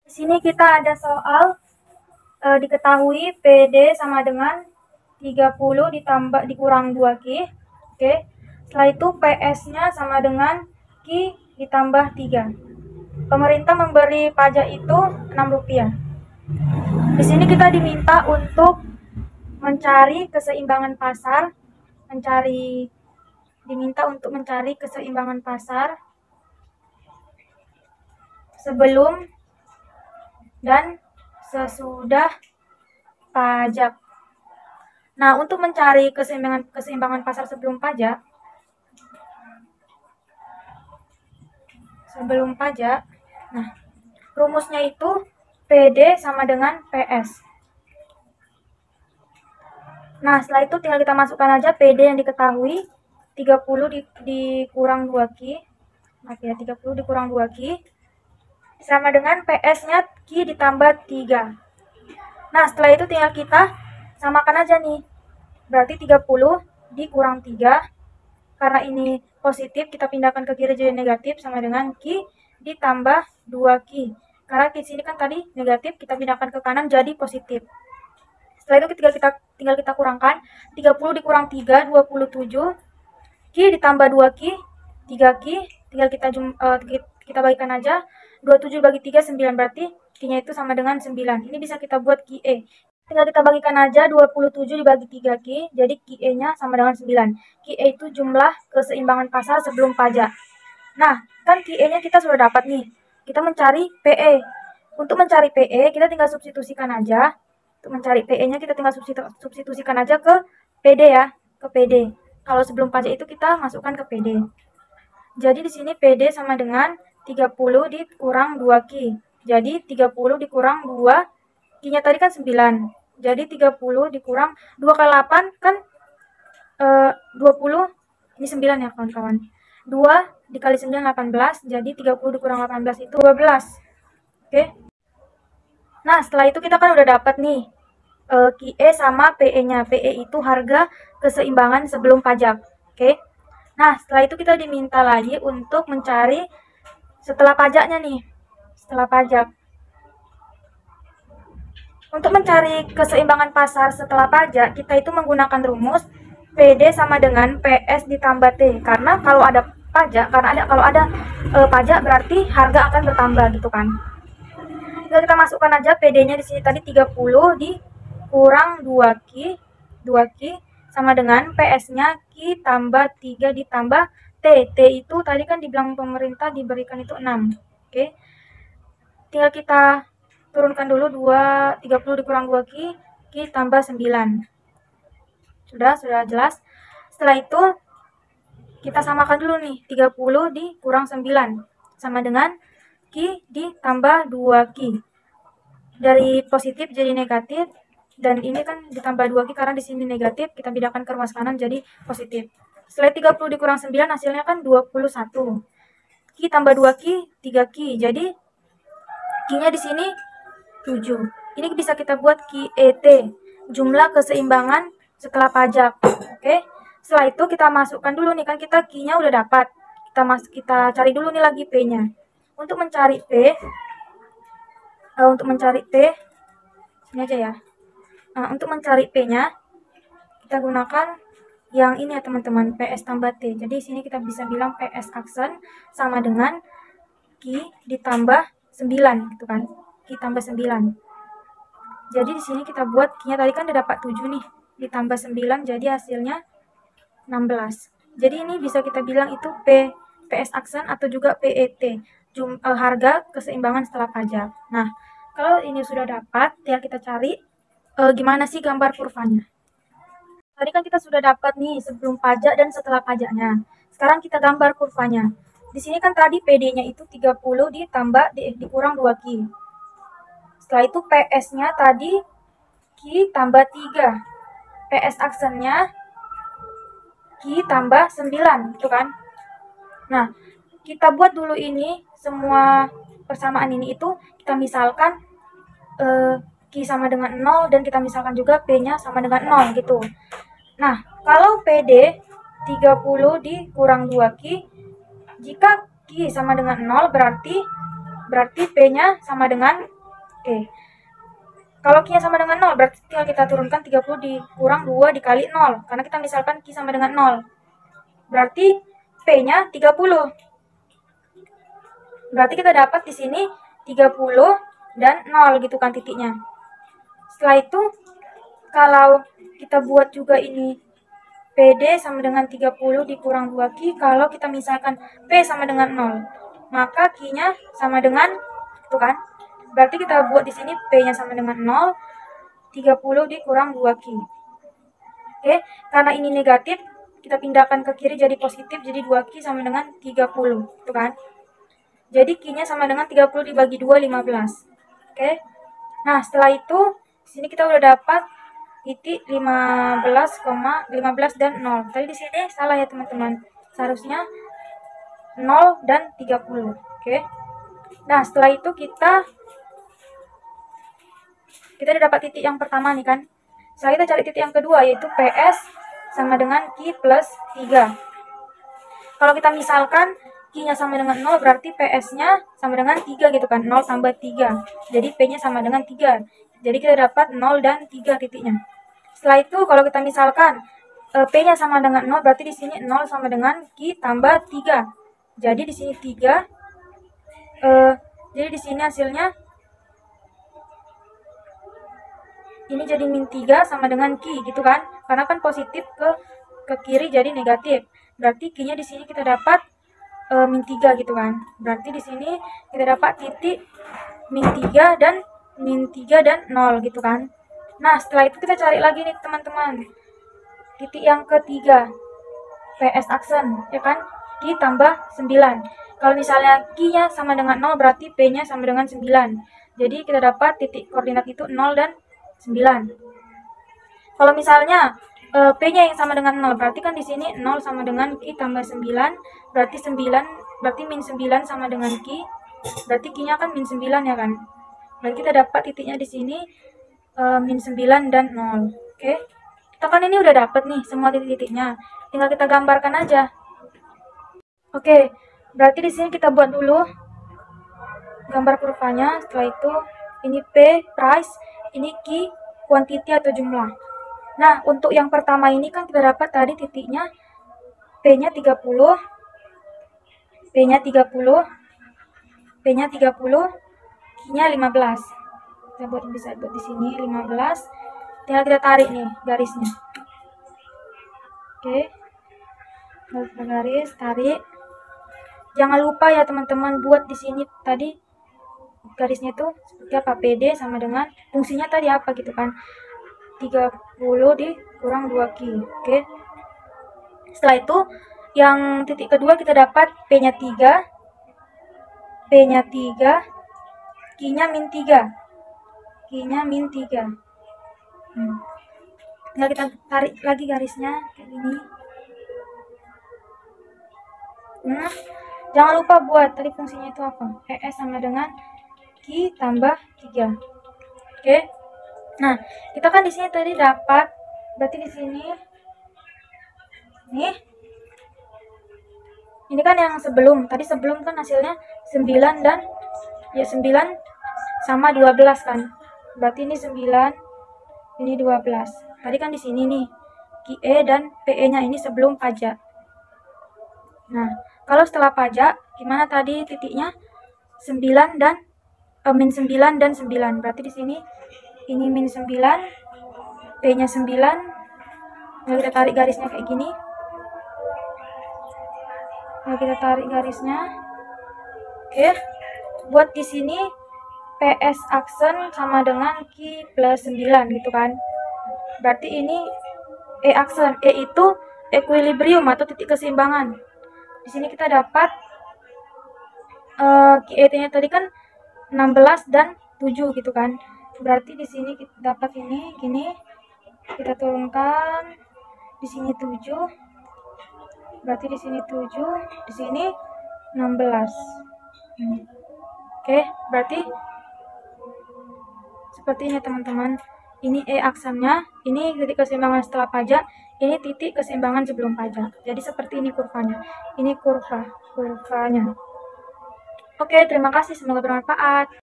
Di sini kita ada soal diketahui PD sama dengan 30 ditambah dikurang 2Q. Oke. Setelah itu PS-nya sama dengan Q ditambah 3. Pemerintah memberi pajak itu Rp6. Di sini kita diminta untuk mencari keseimbangan pasar, mencari keseimbangan pasar sebelum dan sesudah pajak. Nah, untuk mencari keseimbangan pasar sebelum pajak, nah, rumusnya itu PD sama dengan PS. Nah, setelah itu tinggal kita masukkan aja PD yang diketahui, 30 dikurang 2Q. Maaf ya, 30 dikurang 2Q sama dengan PS-nya Q ditambah 3. Nah, setelah itu tinggal kita samakan aja nih. Berarti 30 dikurang 3. Karena ini positif, kita pindahkan ke kiri jadi negatif sama dengan Q ditambah 2Q. Karena di sini kan tadi negatif, kita pindahkan ke kanan jadi positif. Setelah itu tinggal kita kurangkan. 30 dikurang 3, 27. Q ditambah 2Q, 3Q. Tinggal kita bagikan aja. 27 bagi 3, 9. Berarti Q-nya itu sama dengan 9. Ini bisa kita buat QE. Tinggal kita bagikan aja 27 dibagi 3Q. Jadi QE-nya sama dengan 9. QE itu jumlah keseimbangan pasar sebelum pajak. Nah, kan QE-nya kita sudah dapat nih. Kita mencari PE. Untuk mencari PE, kita tinggal substitusikan aja. Untuk mencari PE-nya kita tinggal substitusikan aja ke PD ya, ke PD. Kalau sebelum pajak itu kita masukkan ke PD. Jadi di sini PD sama dengan 30 dikurang 2Q. Jadi 30 dikurang 2, Q-nya tadi kan 9. Jadi 30 dikurang 2 kali 8 kan 20. Ini 9 ya kawan-kawan. 2 dikali 9 18. Jadi 30 dikurang 18 itu 12. Oke. Nah, setelah itu kita kan udah dapat nih QE sama PE-nya. PE itu harga keseimbangan sebelum pajak. Oke. Nah, setelah itu kita diminta lagi untuk mencari setelah pajaknya nih. Setelah pajak. Untuk mencari keseimbangan pasar setelah pajak, kita itu menggunakan rumus PD sama dengan PS ditambah T. Karena kalau ada pajak, pajak berarti harga akan bertambah gitu kan. Jadi kita masukkan aja PD-nya di sini tadi 30 dikurang 2Q. 2Q sama dengan PS-nya Q tambah 3 ditambah T. T itu tadi kan dibilang pemerintah diberikan itu 6. Oke. Tinggal kita turunkan dulu 30 dikurang 2Q, Q tambah 9. Sudah jelas. Setelah itu kita samakan dulu nih, 30 dikurang 9 sama dengan Q ditambah 2Q. Dari positif jadi negatif, dan ini kan ditambah 2Q karena di sini negatif, kita pindahkan ke ruas kanan jadi positif. Setelah 30 dikurang 9 hasilnya kan 21. Q tambah 2Q, 3Q. Jadi Q-nya di sini 7. Ini bisa kita buat QET, jumlah keseimbangan setelah pajak. Oke. Setelah itu kita masukkan dulu nih, kan kita Q-nya udah dapat. Kita cari dulu nih lagi P-nya. Untuk mencari P, ini aja ya. Nah, untuk mencari P-nya kita gunakan yang ini ya teman-teman, PS tambah T. Jadi di sini kita bisa bilang PS aksen sama dengan Q ditambah 9 gitu kan. Q tambah 9. Jadi di sini kita buat Q-nya tadi kan udah dapat 7 nih, ditambah 9 jadi hasilnya 16. Jadi ini bisa kita bilang itu PS aksen atau juga PET, harga keseimbangan setelah pajak. Nah, kalau ini sudah dapat, ya kita cari gimana sih gambar kurvanya. Tadi kan kita sudah dapat nih sebelum pajak dan setelah pajaknya. Sekarang kita gambar kurvanya. Di sini kan tadi PD-nya itu 30 ditambah dikurang 2Q. Setelah itu PS-nya tadi Q tambah 3. PS aksennya Q tambah 9 gitu kan. Nah, kita buat dulu ini semua persamaan ini itu kita misalkan Q sama dengan 0 dan kita misalkan juga P-nya sama dengan 0 gitu. Nah, kalau PD 30 dikurang 2Q, jika Q sama dengan 0 berarti P-nya sama dengan Oke. Kalau Q-nya sama dengan 0, berarti tinggal kita turunkan 30 dikurang 2 dikali 0. Karena kita misalkan Q sama dengan 0. Berarti P-nya 30. Berarti kita dapat di sini 30 dan 0 gitu kan titiknya. Setelah itu, kalau kita buat juga ini PD sama dengan 30 dikurang 2Q, kalau kita misalkan P sama dengan 0, maka Q-nya sama dengan, itu kan? Berarti kita buat di sini P-nya sama dengan 0, 30 dikurang 2Q. Oke, karena ini negatif, kita pindahkan ke kiri jadi positif, jadi 2Q sama dengan 30, itu kan? Jadi Q-nya sama dengan 30 dibagi 2, 15. Oke. Nah, setelah itu, di sini kita udah dapat titik 15 dan 0. Tadi di sini salah ya, teman-teman. Seharusnya 0 dan 30. Oke. Nah, setelah itu kita udah dapat titik yang pertama nih kan. Setelah kita cari titik yang kedua, yaitu PS sama dengan Q plus 3. Kalau kita misalkan Q-nya sama dengan 0, berarti PS-nya sama dengan 3 gitu kan. 0 tambah 3. Jadi P-nya sama dengan 3. Jadi kita dapat 0 dan 3 titiknya. Setelah itu kalau kita misalkan P-nya sama dengan 0, berarti di sini 0 sama dengan Q tambah 3. Jadi di sini 3. Jadi di sini hasilnya ini jadi min 3 sama dengan Q gitu kan. Karena kan positif ke kiri jadi negatif. Berarti Q-nya di sini kita dapat min 3 gitu kan. Berarti di sini kita dapat titik min 3 dan 0 gitu kan. Nah, setelah itu kita cari lagi nih teman-teman. Titik yang ketiga, PS aksen, ya kan? Q tambah 9. Kalau misalnya Q-nya sama dengan 0, berarti P-nya sama dengan 9. Jadi kita dapat titik koordinat itu 0 dan 9. Kalau misalnya P-nya yang sama dengan 0, berarti kan di sini 0 sama dengan Q tambah 9, berarti min 9 sama dengan Q, berarti Q-nya kan min 9 ya kan. Dan kita dapat titiknya di sini min 9 dan 0. Oke. Kita kan ini udah dapat nih semua titik-titiknya. Tinggal kita gambarkan aja. Oke, berarti di sini kita buat dulu gambar kurvanya. Setelah itu ini P price, ini Q quantity atau jumlah. Nah, untuk yang pertama ini kan kita dapat tadi titiknya P-nya 30, P-nya 30, P-nya 30, Q-nya 15. Kita bisa buat di sini 15. Tinggal kita tarik nih garisnya. Oke. Garis, tarik. Jangan lupa ya teman-teman buat di sini tadi garisnya tuh seperti apa, PD sama dengan fungsinya tadi apa gitu kan. 30 dikurang 2Q. Oke. Setelah itu yang titik kedua kita dapat P-nya 3, P-nya 3, Q-nya min 3. Q-nya min 3. Tinggal kita tarik lagi garisnya kayak gini. Jangan lupa buat tadi fungsinya itu apa. PS sama dengan Q tambah 3. Oke. Nah, kita kan di sini tadi dapat, berarti di sini nih. Ini kan yang sebelum. Tadi sebelum kan hasilnya 9 dan ya 9 sama 12 kan. Berarti ini 9, ini 12. Tadi kan di sini nih QE dan PE-nya ini sebelum pajak. Nah, kalau setelah pajak gimana tadi titiknya? 9 dan min 9 dan 9. Berarti di sini ini min 9, P-nya 9. Nah, kita tarik garisnya kayak gini. Nah, kita tarik garisnya. Oke. Buat di sini PS aksen sama dengan Q plus 9 gitu kan. Berarti ini E aksen. E itu equilibrium atau titik keseimbangan. Di sini kita dapat QET-nya tadi kan 16 dan 7 gitu kan. Berarti di sini kita dapat ini gini. Kita turunkan di sini 7. Berarti di sini 7, di sini 16. Oke, berarti seperti ini teman-teman. Ini E aksennya, ini titik keseimbangan setelah pajak, ini titik keseimbangan sebelum pajak. Jadi seperti ini kurvanya. Ini kurvanya. Oke, terima kasih, semoga bermanfaat.